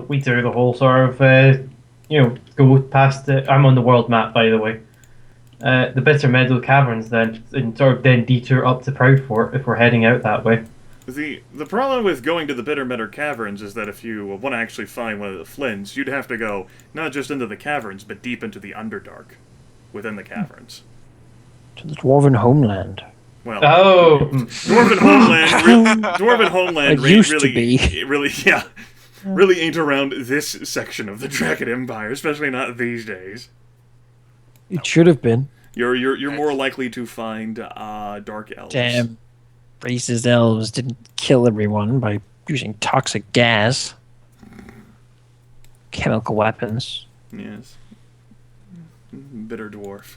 we do the whole sort of, go past the. I'm on the world map, by the way. The Bitter Meadow Caverns, then, and sort of then detour up to Proudfort if we're heading out that way. The problem with going to the Bittermeadow Caverns is that if you want to actually find one of the Flints, you'd have to go not just into the caverns, but deep into the Underdark, within the caverns. To the Dwarven homeland. Well, Oh, Dwarven homeland, It used to be. really ain't around this section of the Dragon Empire, especially not these days. It should have been. You're more likely to find dark elves. Damn, racist elves didn't kill everyone by using toxic gas, chemical weapons. Yes. Bitter dwarf.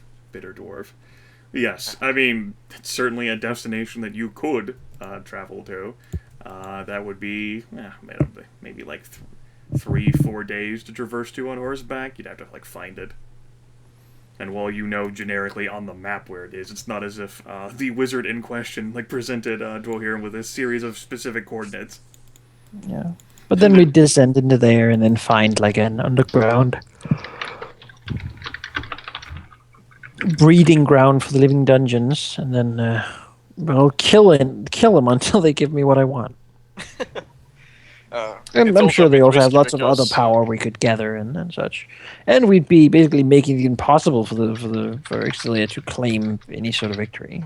Yes, I mean, it's certainly a destination that you could travel to. That would be maybe like 3-4 days to traverse to on horseback. You'd have to find it. And while you know generically on the map where it is, it's not as if the wizard in question presented Dwohurim with a series of specific coordinates. Yeah, but then we descend into there and then find an underground breeding ground for the living dungeons, and then we'll kill them until they give me what I want. And I'm sure they also have lots of other power we could gather and such, and we'd be basically making it impossible for Aurelia to claim any sort of victory,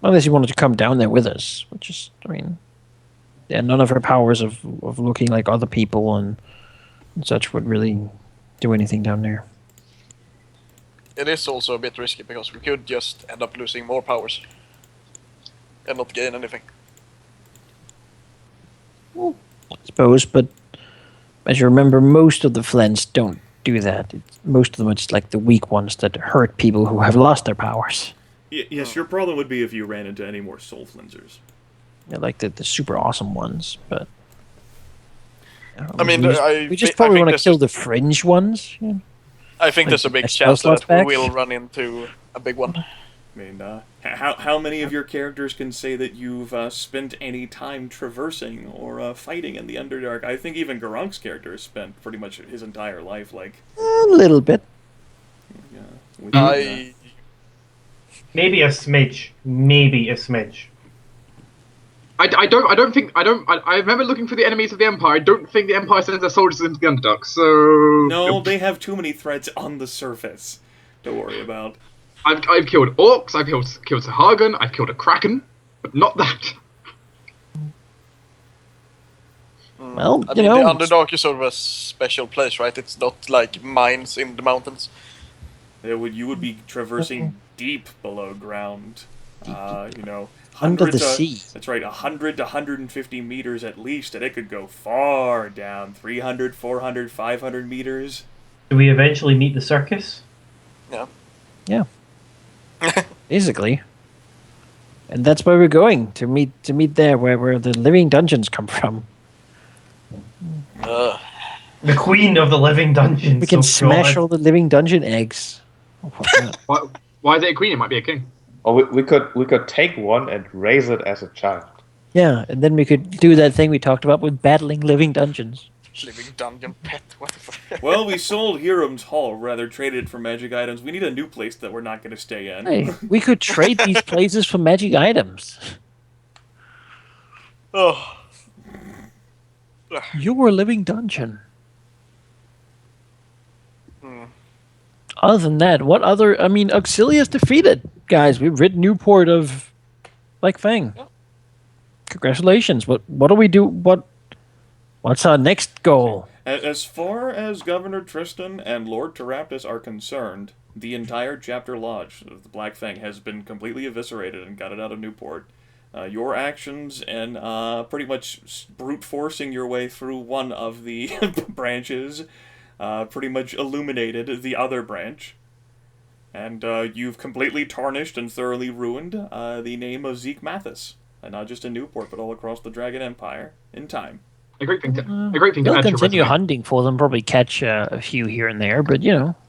unless you wanted to come down there with us. Which is, none of her powers of looking like other people and such would really do anything down there. It is also a bit risky because we could just end up losing more powers and not gain anything. I suppose, but as you remember, most of the Flens don't do that. Most of them are just the weak ones that hurt people who have lost their powers. Yes, your problem would be if you ran into any more soul flensers. Yeah, the super awesome ones, but... we just probably want to kill the fringe ones. Yeah. I think there's a big chance that we will run into a big one. I mean, how many of your characters can say that you've spent any time traversing or fighting in the Underdark? I think even Geráck's character has spent pretty much his entire life, A little bit. maybe a smidge. I remember looking for the enemies of the Empire. I don't think the Empire sends their soldiers into the Underdark, so... No, they have too many threats on the surface to worry about. I've killed orcs, I've killed Sahagin, I've killed a kraken, but not that. Well, the Underdark is sort of a special place, right? It's not like mines in the mountains. You would be traversing deep below ground. Under the sea. That's right, 100 to 150 meters at least, and it could go far down, 300, 400, 500 meters. Do we eventually meet the circus? Yeah. Basically. And that's where we're going, to meet there, where the living dungeons come from. The queen of the living dungeons. We can smash all the living dungeon eggs. Why is it a queen? It might be a king. Or we could take one and raise it as a child. Yeah, and then we could do that thing we talked about with battling living dungeons. Living dungeon pet, what the fuck? Well, we sold Hiram's Hall, rather traded for magic items. We need a new place that we're not going to stay in. Hey, we could trade these places for magic items. Oh. You're a living dungeon. Other than that, what other... Auxilia's defeated. Guys, we've rid Newport of Fang. Yeah. Congratulations. What do we do? What's our next goal? As far as Governor Tristan and Lord Teraptus are concerned, the entire Chapter Lodge of the Black Fang has been completely eviscerated and gutted out of Newport. Your actions in pretty much brute forcing your way through one of the branches pretty much illuminated the other branch. And you've completely tarnished and thoroughly ruined the name of Zeke Mathis. And not just in Newport, but all across the Dragon Empire in time. A great thing to We'll continue hunting for them, probably catch a few here and there, but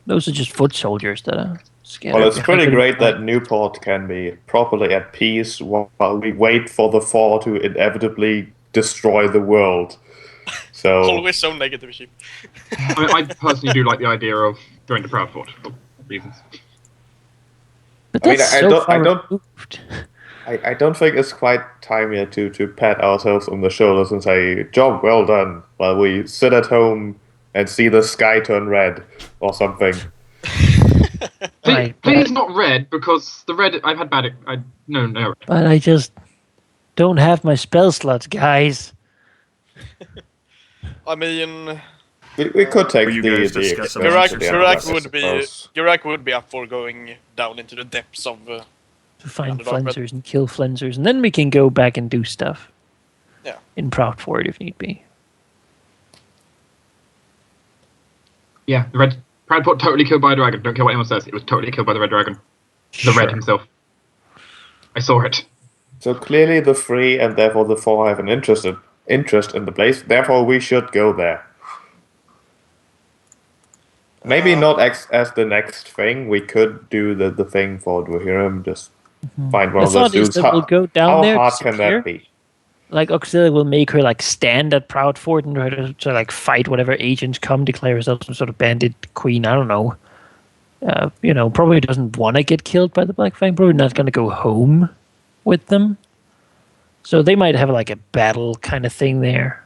those are just foot soldiers that are scattered. Well, it's pretty great that Newport can be properly at peace while we wait for the fall to inevitably destroy the world. So Always so negative, sheep. I personally do like the idea of going to Proudfort for reasons. But I mean, that's I so don't- far I don't- removed. I don't think it's quite time yet to pat ourselves on the shoulders and say, job well done, while we sit at home and see the sky turn red or something. Right, Please not red, because the red I've had bad. No. But I just don't have my spell slots, guys. I mean, We could take You the guys discuss some expense options. to the Geráck Underdark, I would be suppose. Geráck would be up for going down into the depths of. To find Underdark, but- flensers and kill flensers, and then we can go back and do stuff. Yeah. In Proudfort if need be. Yeah, the red Proudfort totally killed by a dragon. Don't care what anyone says. It was totally killed by the red dragon. The red himself. I saw it. So clearly the 3 and therefore the 4 have an interest in the place, therefore we should go there. Maybe not as the next thing, we could do the thing for Dwohurim, just find one The of those thought is dudes. that we'll go down there, How hard can disappear. that be? Like Auxilia will make her like stand at Proudfort and try to like fight whatever agents come, declare herself some sort of bandit queen. I don't know. Probably doesn't want to get killed by the Black Fang. Probably not going to go home with them. So they might have like a battle kind of thing there.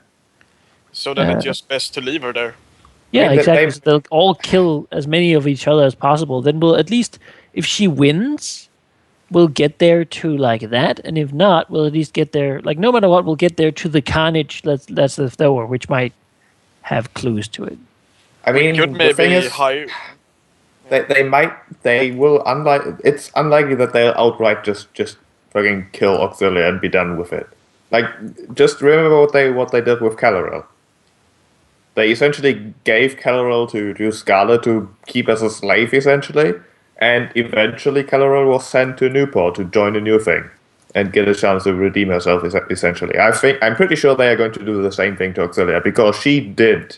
So then it's just best to leave her there. Yeah, I mean, exactly. So they'll all kill as many of each other as possible. Then we'll at least, if she wins, we'll get there to like that. And if not, we'll at least get there. Like no matter what, we'll get there to the carnage that's left over, which might have clues to it. I mean, Could the thing maybe is, hire. they will, it's unlikely that they'll outright just fucking kill Auxilia and be done with it. Like, just remember what they did with Calorel. They essentially gave Calorel to Scarlet to keep as a slave, essentially, and eventually Calorel was sent to Newport to join a new thing and get a chance to redeem herself, essentially. I'm pretty sure they are going to do the same thing to Auxilia, because she did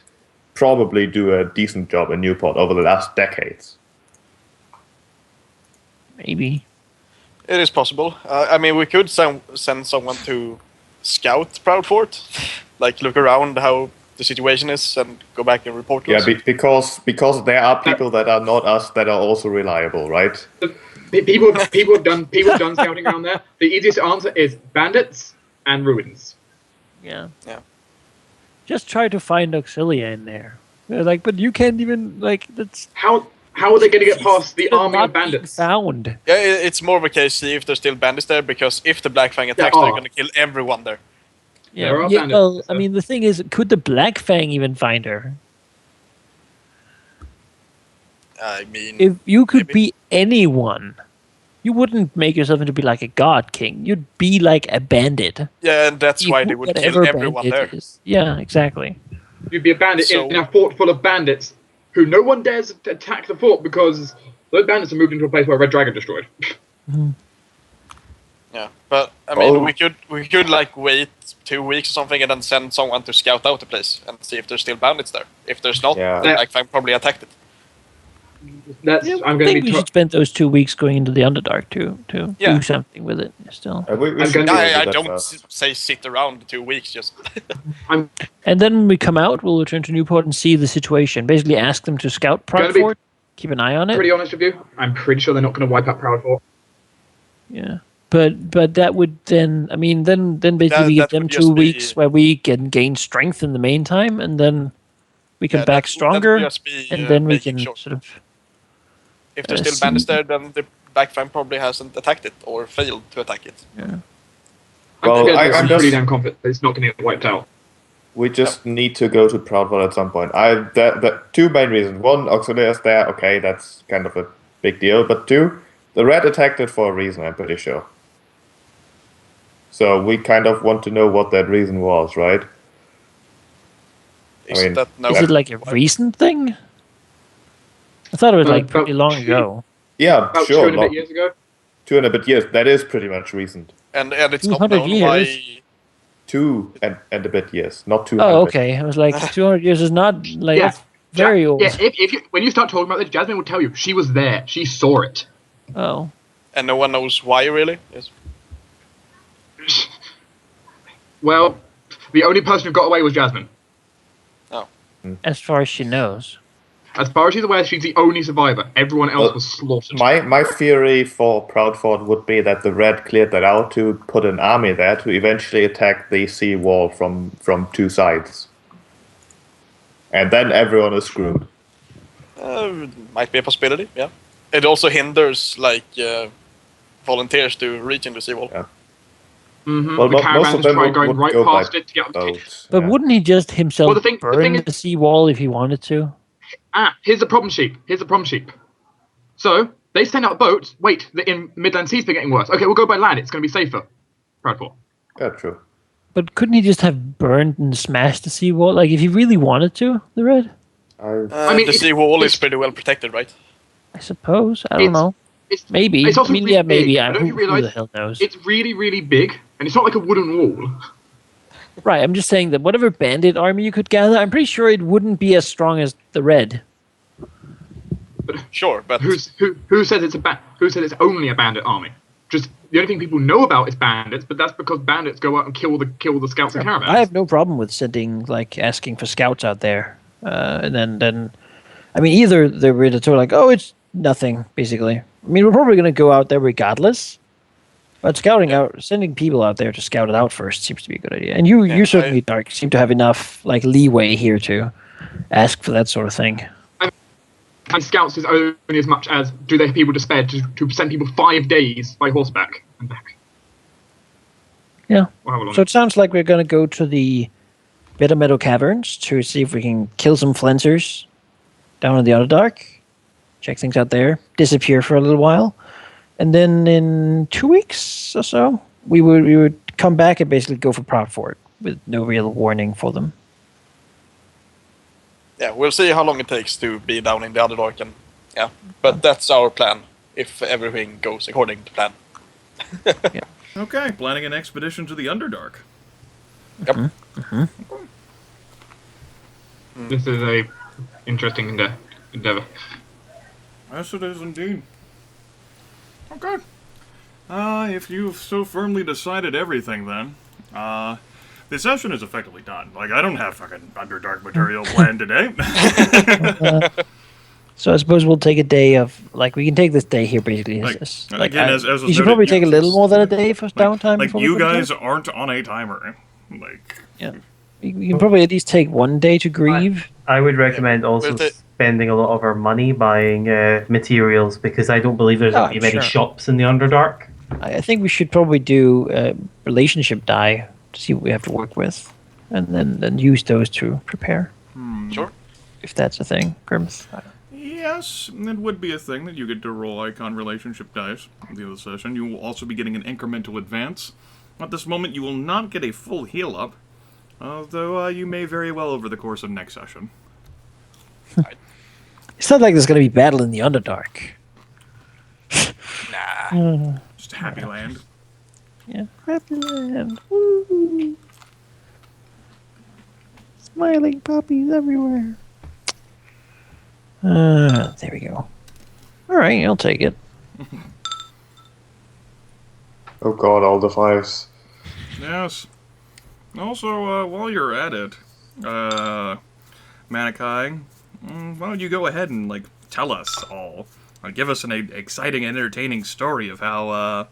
probably do a decent job in Newport over the last decades. Maybe. It is possible. I mean, we could send someone to scout Proudfort, like look around how the situation is and go back and report to us. Because there are people that are not us that are also reliable, right? People have done scouting around there. The easiest answer is bandits and ruins. Yeah. Yeah. Just try to find Auxilia in there. They're like, but you can't even that's How are they going to get past the army not of bandits? being found. Yeah, it's more of a case see if there's still bandits there, because if the Black Fang attacks, There they're are. going to kill everyone there. Yeah. There are Yeah, bandits, well, I so- mean, the thing is, could the Black Fang even find her? I mean, If you could Maybe. be anyone, you wouldn't make yourself into be like a god king. You'd be like a bandit. yeah, and that's Be why they would kill whatever everyone bandit there. is. Yeah, exactly. You'd be a bandit So- in a fort full of bandits who no one dares attack the fort because those bandits are moved into a place where a red dragon destroyed. Yeah, but I mean, Oh. we could like wait 2 weeks or something and then send someone to scout out the place and see if there's still bandits there. If there's not, Yeah. the Black Fang probably attacked it. That's Yeah, I'm I going to think be. we should spend those 2 weeks going into the Underdark to Yeah. do something with it. Still, We I'm should gonna- do I that don't first. say sit around 2 weeks just. and then when we come out, we'll return to Newport and see the situation. Basically, ask them to scout Gonna be- Proudfort, keep an eye on it. Pretty honest with you, I'm pretty sure they're not going to wipe out Proudfort. Yeah. But that would then, I mean, then basically That give them would 2 just be- weeks where we can gain strength in the meantime, and then we come Yeah, back that would stronger, just be, and then we making can sure. sort of. If there's Uh, still see- bandits there, then the Black Fang probably hasn't attacked it or failed to attack it. I'm I'm pretty just- damn confident that it's not going to get wiped out. We just need to go to Proudfort at some point. The 2 main reasons. 1, Auxilia is there. Okay, that's kind of a big deal. But 2, the red attacked it for a reason, I'm pretty sure. So we kind of want to know what that reason was, right? Isn't mean, that no? Is it like a recent thing? I thought it was like About pretty long 2 ago. Yeah, About sure. 2 and a bit years ago. 2 and a bit years. That is pretty much recent. And it's not 200 known years? why. 2 and a bit years, not 200. Oh, okay. I was like, 200 years is not like Yeah. that's very old. Yeah, if you, when you start talking about this, Jasmine will tell you she was there. She saw it. Oh, And no one knows why really. Yes. Well, The only person who got away was Jasmine. As far as she knows. As far as she's aware, she's the only survivor. Everyone else was slaughtered. My theory for Proudfort would be that the red cleared that out to put an army there to eventually attack the sea wall from 2 sides. And then everyone is screwed. Might be a possibility, yeah. It also hinders, like, volunteers to reach into the seawall. Yeah. Mm-hmm. Well, the most caravans of them try would going right go by past it to get on the boats. But yeah. wouldn't he just himself Well, the thing burn is- the seawall if he wanted to? Here's the problem sheep. So, they send out boats. Wait, the Midland Sea's been getting worse. Okay, we'll go by land. It's going to be safer. Proudfort. Yeah, true. But couldn't he just have burned and smashed the seawall? Like, if he really wanted to, the red? I mean, the seawall is pretty well protected, right? I suppose. I don't know. Maybe. It's also I mean, really yeah, maybe. big. Don't you Who realise the hell knows? it's really, really big, and it's not like a wooden wall. Right, I'm just saying that whatever bandit army you could gather, I'm pretty sure it wouldn't be as strong as the red. Sure, but Who says who says it's only a bandit army? Just the only thing people know about is bandits, but that's because bandits go out and kill the scouts and caravans. I have no problem with sending, like, asking for scouts out there. And then, I mean, either they're sort of like, oh, it's nothing, basically. I mean, we're probably going to go out there regardless. But sending people out there to scout it out first seems to be a good idea. And you certainly, Dark, seem to have enough, like, leeway here to ask for that sort of thing. And scouts is only as much as do they have people to spare to send people 5 days by horseback and back. Yeah. Or however long. So it sounds like we're going to go to the Bitter Meadow Caverns to see if we can kill some flensers down in the Underdark, check things out there, disappear for a little while, and then in 2 weeks or so, we would come back and basically go for Proudfort with no real warning for them. yeah, we'll see how long it takes to be down in the Underdark, and yeah, but that's our plan if everything goes according to plan. Okay, planning an expedition to the Underdark. Yep. This is a interesting endeavor. Yes, it is indeed. Okay. If you've so firmly decided everything, then, the session is effectively done. Like, I don't have fucking Underdark material planned today. So I suppose we'll take a day of, like, we can take this day here basically. Like, Like, again, as was you should noted, probably take a yes, little more than a day for downtime. Like, before we you go to guys bed. aren't on a timer. Like, Yeah. We can probably at least take one day to grieve. I would recommend also With it- spending a lot of our money buying materials because I don't believe there's going to be many sure. shops in the Underdark. I think we should probably do relationship die to see what we have to work with, and then use those to prepare, Sure. if that's a thing. Grimith. yes, it would be a thing that you get to roll icon relationship dice at the end of the session. You will also be getting an incremental advance. At this moment, you will not get a full heal up, although you may very well over the course of next session. It's not like there's going to be battle in the Underdark. Nah. Just happy land. Yeah. Happy land. Woo. Smiling puppies everywhere. There we go. All right, I'll take it. Oh god, all the 5s. Yes. Also, while you're at it, Manaki, why don't you go ahead and, like, tell us all, give us an exciting and entertaining story of how,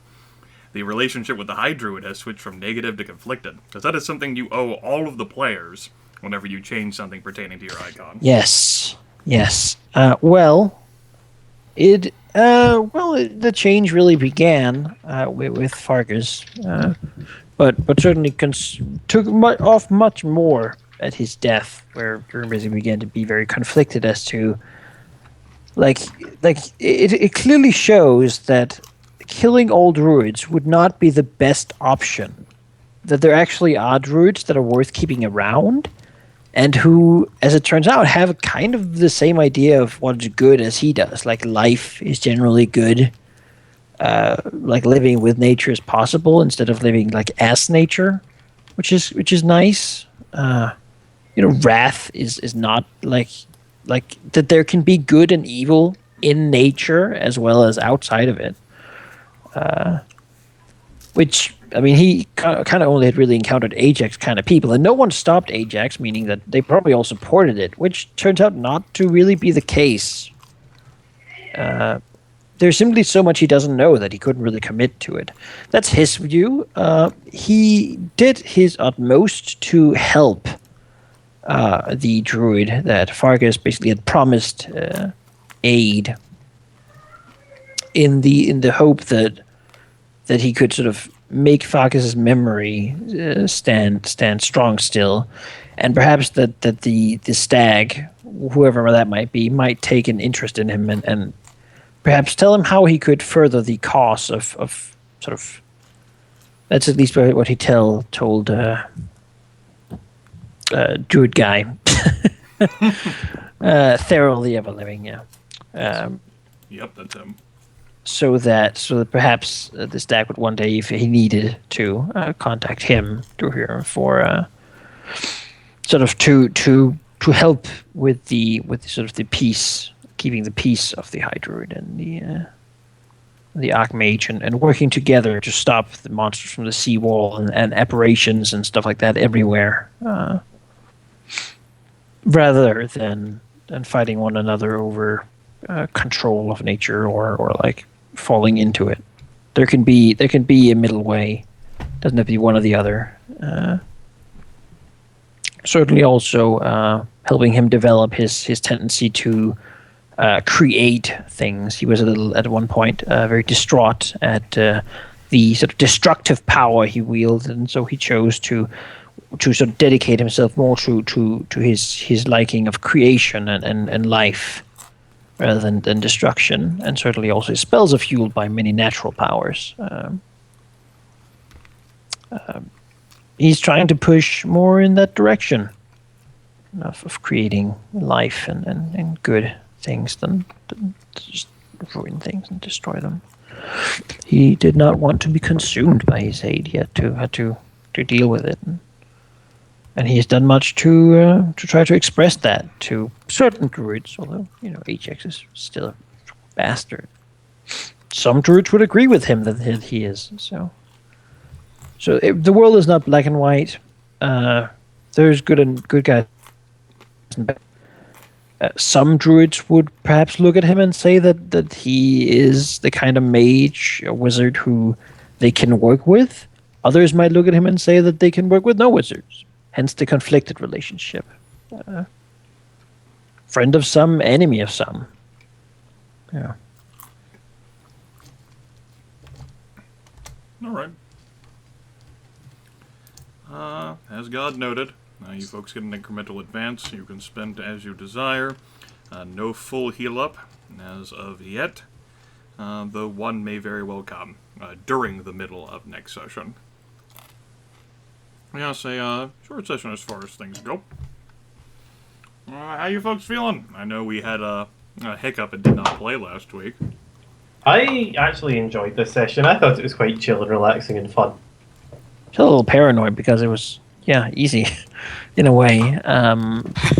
the relationship with the High Druid has switched from negative to conflicted. Because that is something you owe all of the players whenever you change something pertaining to your icon. Yes. The change really began with Fargus, but certainly took off much more at his death, where Grimith began to be very conflicted as to, it clearly shows that killing all druids would not be the best option. That there actually are druids that are worth keeping around, and who, as it turns out, have kind of the same idea of what's good as he does. Like, life is generally good. Like, living with nature is possible instead of living like as nature, which is nice. Wrath is not like that. There can be good and evil in nature as well as outside of it, which I mean, he kind of only had really encountered Ajax kind of people, and no one stopped Ajax, meaning that they probably all supported it, which turns out not to really be the case. There's simply so much he doesn't know that he couldn't really commit to it. That's his view. He did his utmost to help the druid that Fargus basically had promised aid in the hope that he could sort of make Fargus's memory stand strong still, and perhaps that the stag, whoever that might be, might take an interest in him and perhaps tell him how he could further the cause of sort of. That's at least what he told druid guy. Thoroughly ever living, yeah. Yep, that's him. So that perhaps the stag would one day, if he needed to, contact him through here for sort of to help with the sort of the peace, keeping the peace of the High Druid and the Archmage, and working together to stop the monsters from the seawall and apparitions and stuff like that everywhere, rather than fighting one another over control of nature or like falling into it. There can be a middle way. Doesn't have to be one or the other. Certainly also helping him develop his tendency to create things. He was at one point very distraught at the sort of destructive power he wielded, and so he chose to sort of dedicate himself more to his liking of creation and life rather than destruction. And certainly also his spells are fueled by many natural powers. He's trying to push more in that direction of creating life and good things than just ruin things and destroy them. He did not want to be consumed by his hate. He had to deal with it, and he has done much to try to express that to certain druids. Although Ajax is still a bastard. Some druids would agree with him that he is so. The world is not black and white. There's good guys and bad. Some druids would perhaps look at him and say that he is the kind of mage or wizard who they can work with. Others might look at him and say that they can work with no wizards. Hence the conflicted relationship. Friend of some, enemy of some. Yeah. All right. As God noted, you folks get an incremental advance you can spend as you desire. No full heal up as of yet, though one may very well come during the middle of next session. Yeah, say short session as far as things go. How you folks feeling? I know we had a hiccup and did not play last week. I actually enjoyed this session. I thought it was quite chill and relaxing and fun. Still a little paranoid because it was easy in a way,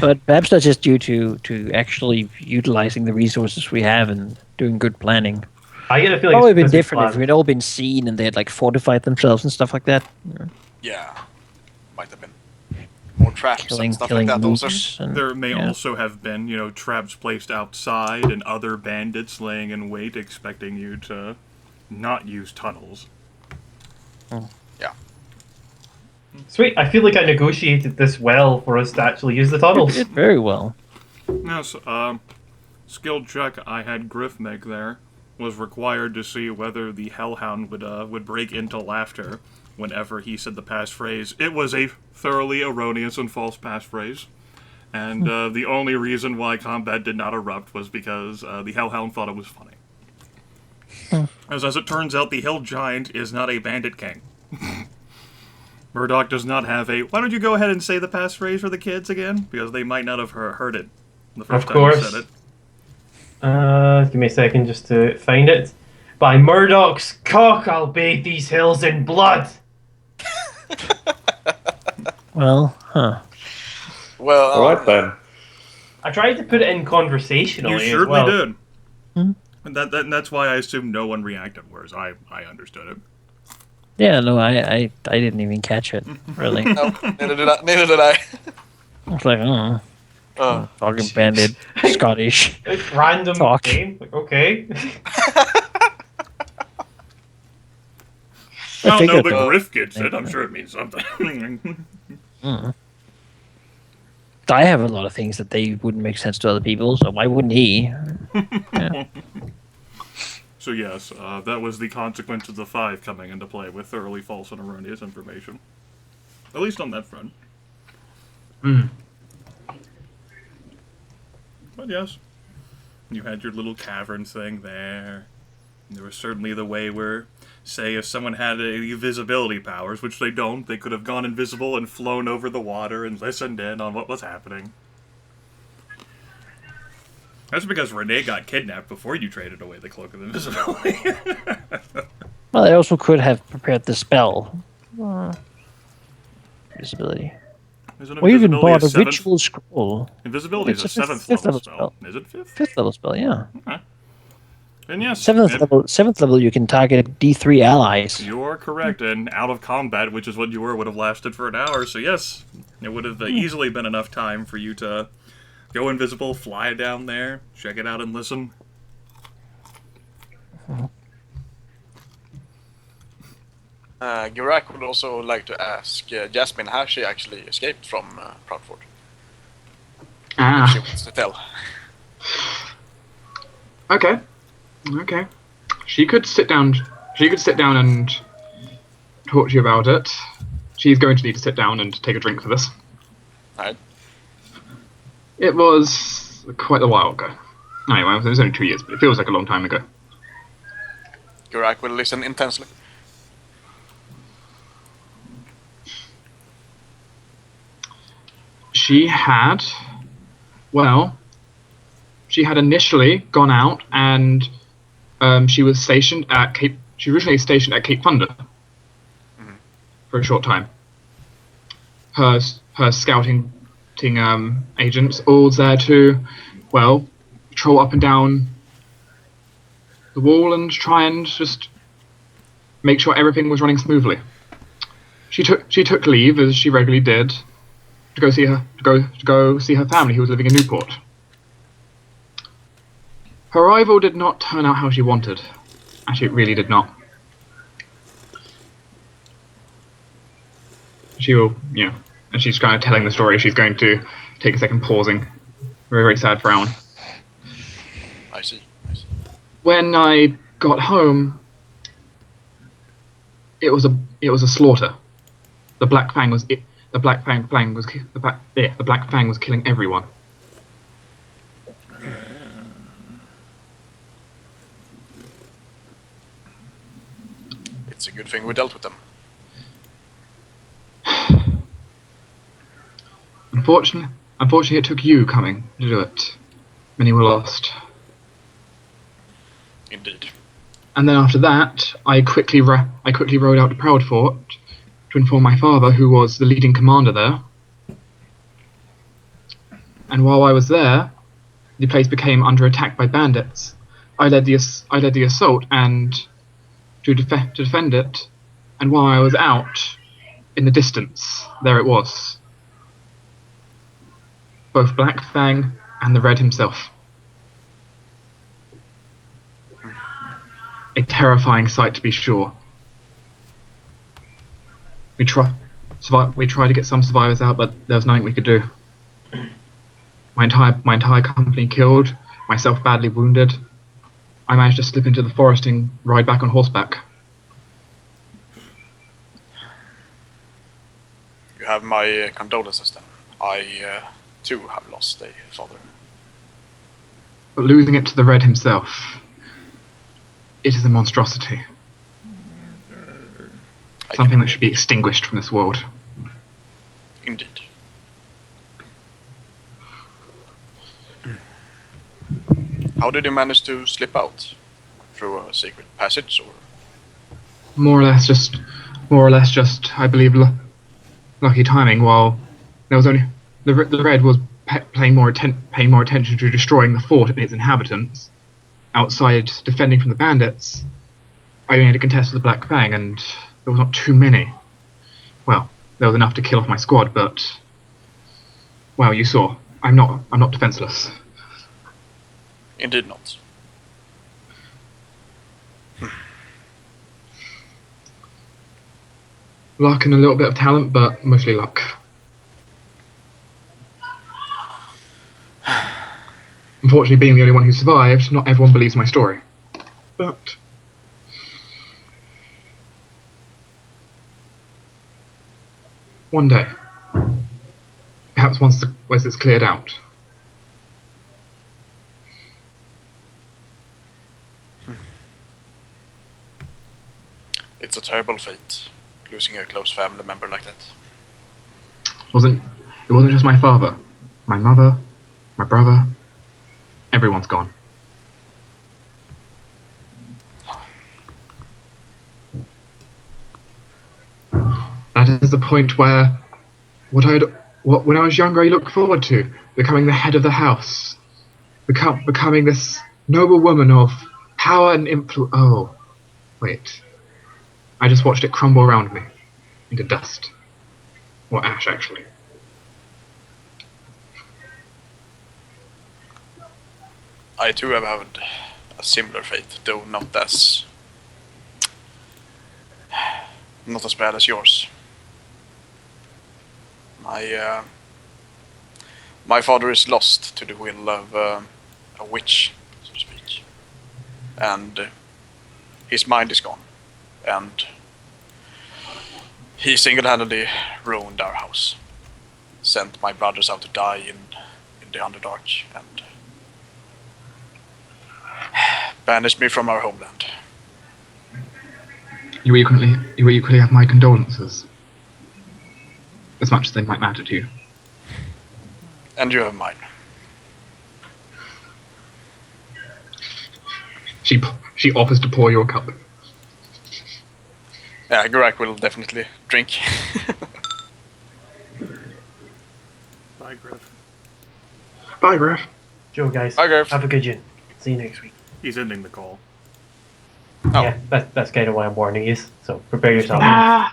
but perhaps that's just due to actually utilizing the resources we have and doing good planning. I get a feeling Probably it's been different if planned. we'd all been seen and they had like fortified themselves and stuff like that. Yeah, might have been more traps and stuff like that. Also, mooks and, There may also have been, traps placed outside and other bandits laying in wait, expecting you to not use tunnels. yeah. Sweet. I feel like I negotiated this well for us to actually use the You tunnels. did very well. Yes, skill check I had Gryph make there was required to see whether the Hellhound would break into laughter whenever he said the passphrase. It was a thoroughly erroneous and false passphrase, and the only reason why combat did not erupt was because the Hellhound thought it was funny. As it turns out, the Hill Giant is not a bandit king. Murdoch does not have a... Why don't you go ahead and say the passphrase for the kids again? Because they might not have heard it the first Of time you course. said it. Give me a second just to find it. By Murdoch's cock, I'll bathe these hills in blood. Well, huh. Well, Alright then. I tried to put it in conversationally You as certainly well. did. Hmm? And that's why I assumed no one reacted, whereas I understood it. Yeah, no, I didn't even catch it, really. No, neither did I. Neither did I. I was like, talking Jeez. bandit, Scottish. It's random Talk. name. Like, okay. I Oh no, figured the though. Gryph gets it. I'm sure it means something. I have a lot of things that they wouldn't make sense to other people, so why wouldn't he? So yes, that was the consequence of the 5 coming into play with thoroughly false and erroneous information. At least on that front. But yes, you had your little cavern thing there. There was certainly the way where, say, if someone had invisibility powers, which they don't, they could have gone invisible and flown over the water and listened in on what was happening. That's because Renee got kidnapped before you traded away the Cloak of Invisibility. Well, they also could have prepared the spell. Invisibility. Isn't Or even invisibility bought a 7th? ritual scroll. Invisibility is a It's a 7th fifth level level spell. Is it 5th? 5th level spell, yeah. Okay. And yes, Seventh level, you can target D3 allies. you are correct, and out of combat, which is what you were, would have lasted for an hour, so yes, it would have easily been enough time for you to go invisible, fly down there, check it out and listen. Geráck would also like to ask Jasmine how she actually escaped from Proudfort. If she wants to tell. Okay. She could sit down. She could sit down and talk to you about it. She's going to need to sit down and take a drink for this. Right. It was quite a while ago. Anyway, it was only 2 years, but it feels like a long time ago. Geráck will listen intensely. She had initially gone out and she was stationed at Cape. She originally stationed at Cape Thunder for a short time. Her scouting agents all there to, patrol up and down the wall and try and just make sure everything was running smoothly. She took leave, as she regularly did, to go see her family who was living in Newport. Her arrival did not turn out how she wanted. Actually, it really did not. She will, and she's kind of telling the story. She's going to take a second, pausing, very, very sad frown. I see. When I got home, it was a slaughter. The Black Fang was killing everyone. It's a good thing we dealt with them. Unfortunately, it took you coming to do it. Many were lost. Indeed. And then after that, I quickly rode out to Proudfort to inform my father, who was the leading commander there. And while I was there, the place became under attack by bandits. I led the assault and to defend it. And while I was out, in the distance, there it was. Both Black Fang and the Red himself. A terrifying sight, to be sure. We tried to get some survivors out, but there was nothing we could do. My entire company killed, myself badly wounded. I managed to slip into the forest and ride back on horseback. You have my condolences then. I, too, have lost a father. But losing it to the Red himself, it is a monstrosity. Something that should be extinguished from this world. Indeed. How did you manage to slip out? Through a secret passage, or? More or less just, I believe, lucky timing. While there was only the Red was paying more attention to destroying the fort and its inhabitants, outside defending from the bandits. I only had to contest with the Black Fang, and there was not too many. Well, there was enough to kill off my squad, but well, you saw. I'm not defenseless. Indeed not. Luck and a little bit of talent, but mostly luck. Unfortunately, being the only one who survived, not everyone believes my story. But one day, perhaps once it's cleared out. It's a terrible fate, losing a close family member like that. It wasn't just my father, my mother, my brother. Everyone's gone. That is the point where when I was younger I looked forward to, becoming the head of the house, becoming this noble woman of power and influence. Oh, wait. I just watched it crumble around me into dust. Or ash, actually. I too have had a similar fate, though not as bad as yours. My father is lost to the will of a witch, so to speak, and his mind is gone, and he single-handedly ruined our house, sent my brothers out to die in the Underdark, and banished me from our homeland. You equally have my condolences. As much as they might matter to you. And you have mine. She offers to pour your cup. Yeah, Geráck will definitely drink. Bye, Gryph. Bye, Gryph. Joe, guys. Bye, Gryph. Have a good gin. See you next week. He's ending the call. Oh. Yeah, that's kind of why I'm warning you. So prepare yourself. Alright.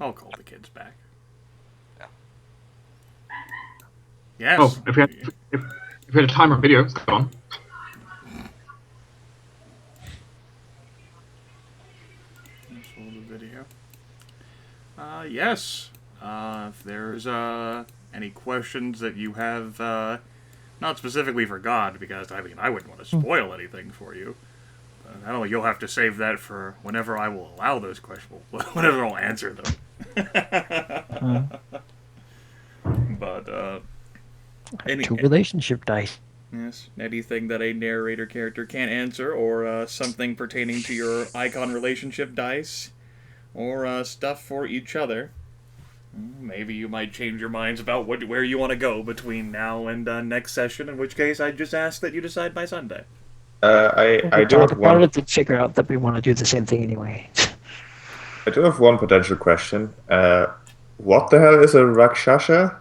I'll call the kids back. Yeah. Yes. Oh, if we had a timer on video, it's gone. Let's hold the video. Yes. If there's any questions that you have, not specifically for God, because I mean I wouldn't want to spoil anything for you. I don't know. You'll have to save that for whenever I will allow those questions. Whenever I'll answer them. But Two relationship dice. yes, anything that a narrator character can't answer, or something pertaining to your icon relationship dice, or stuff for each other. Maybe you might change your minds about where you want to go between now and next session. In which case, I just ask that you decide by Sunday. I do have About one. it to figure out that we want to do the same thing anyway. I do have one potential question. What the hell is a Rakshasa?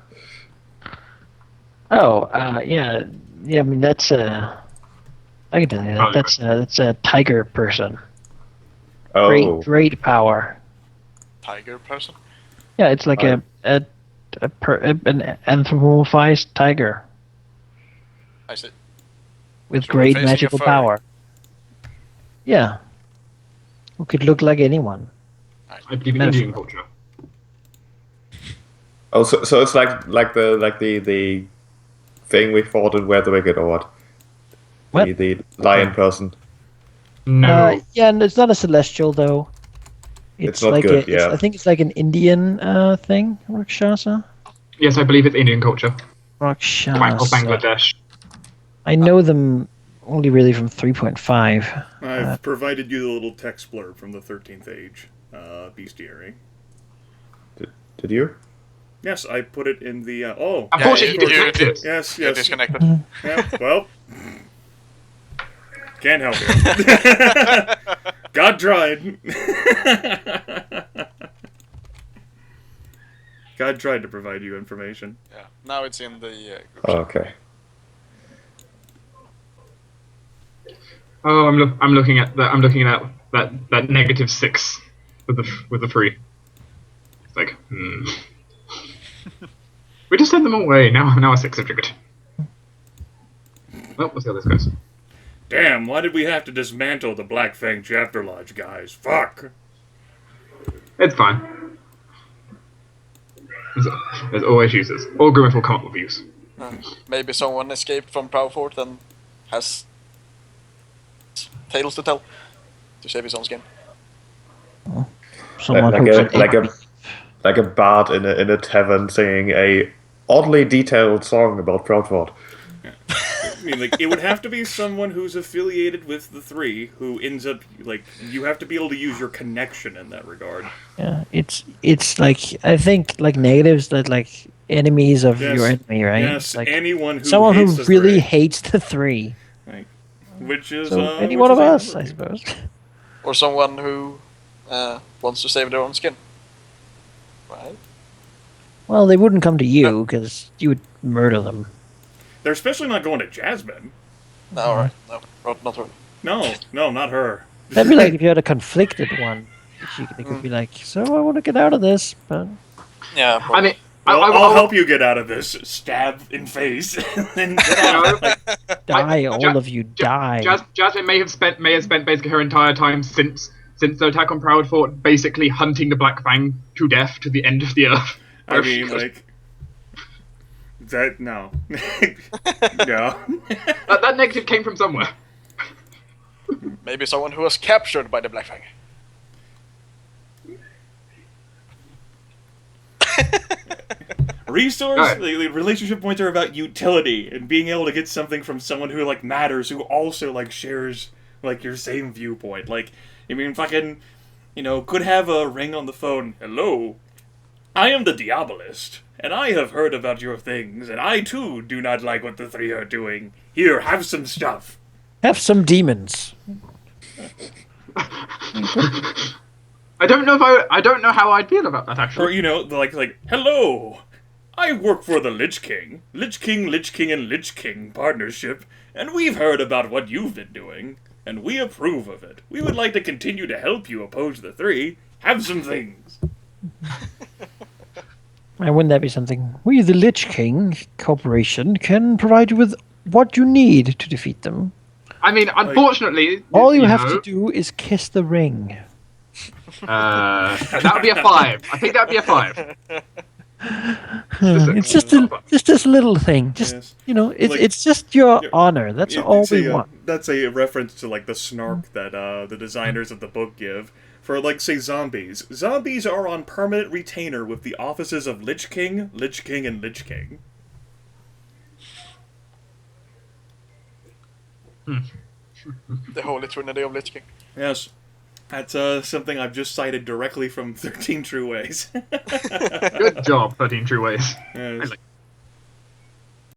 Oh, yeah. I mean that's I can tell you that. That's a tiger person. Oh, Great power. Tiger person? Yeah, it's like an anthropomorphized tiger I see. with So great we're facing a magical furry. power. Yeah, who could look like anyone. I believe in Indian culture. oh, so it's like the thing we fought in Where the Wicked, or what? What? The lion person. No. Yeah, and it's not a celestial though. It's not like good, yeah. I think it's like an Indian thing. Rakshasa. Yes, I believe it's Indian culture. Rakshasa. Or Bangladesh. I know them only really from 3.5. I've provided you the little text blurb from the 13th Age bestiary. Did you? Yes, I put it in the. Unfortunately, Yeah, you you- disconnected. Yes, You're yes. disconnected. Yeah, well, can't help it. God tried. God tried to provide you information. Yeah. Now it's in the group chat. Okay. Oh, I'm looking at that. I'm looking at that -6 with the 3. It's like, we just sent them away. Now a 6 are triggered. Oh, let's see how this goes. Damn, why did we have to dismantle the Black Fang Chapter Lodge, guys? Fuck! It's fine. There's always uses. Or Grimith will come up with use. Maybe someone escaped from Proudfort and has tales to tell to save his own skin. Someone like a bard in a tavern singing a oddly detailed song about Proudfort. I mean, like, it would have to be someone who's affiliated with the 3, who ends up, like, you have to be able to use your connection in that regard. Yeah, it's like, I think, like, negatives that, like, enemies of Yes. your enemy, right? Yes, like, anyone who someone hates who the really 3. hates the 3. Like, which is, So any which one is of a us, number. I suppose. Or someone who wants to save their own skin. Right? Well, they wouldn't come to you, because you would murder them. They're especially not going to Jasmine. No, alright. No, not really. No, not her. That'd be like if you had a conflicted one. They could be like, so I want to get out of this, but... Yeah, I mean, I'll help you get out of this. Stab in face, and then get out. Die, all of you, die. Jasmine may have spent basically her entire time since the attack on Proudfort basically hunting the Black Fang to death to the end of the earth. I mean, like... That, no. No. that negative came from somewhere. Maybe someone who was captured by the Black Fang. Resource, Right. the relationship points are about utility and being able to get something from someone who, like, matters, who also, like, shares, like, your same viewpoint. Like, I mean, fucking, could have a ring on the phone. Hello, I am the Diabolist, and I have heard about your things, and I, too, do not like what the 3 are doing. Here, have some stuff. Have some demons. I don't know how I'd feel about that actually. Or, like, hello, I work for the Lich King, and Lich King partnership, and we've heard about what you've been doing, and we approve of it. We would like to continue to help you oppose the 3. Have some things. And wouldn't that be something? We, the Lich King Corporation, can provide you with what you need to defeat them. I mean, unfortunately, All you have to do is kiss the ring. That would be a 5. I think that would be a 5. It's just this little thing. Just Yes. it's just your honor. That's all we want. That's a reference to, like, the snark that the designers of the book give. For, like, say, zombies. Zombies are on permanent retainer with the offices of Lich King, and Lich King. The Holy Trinity of Lich King. Yes. That's something I've just cited directly from 13 True Ways. Good job, 13 True Ways. Yes. I like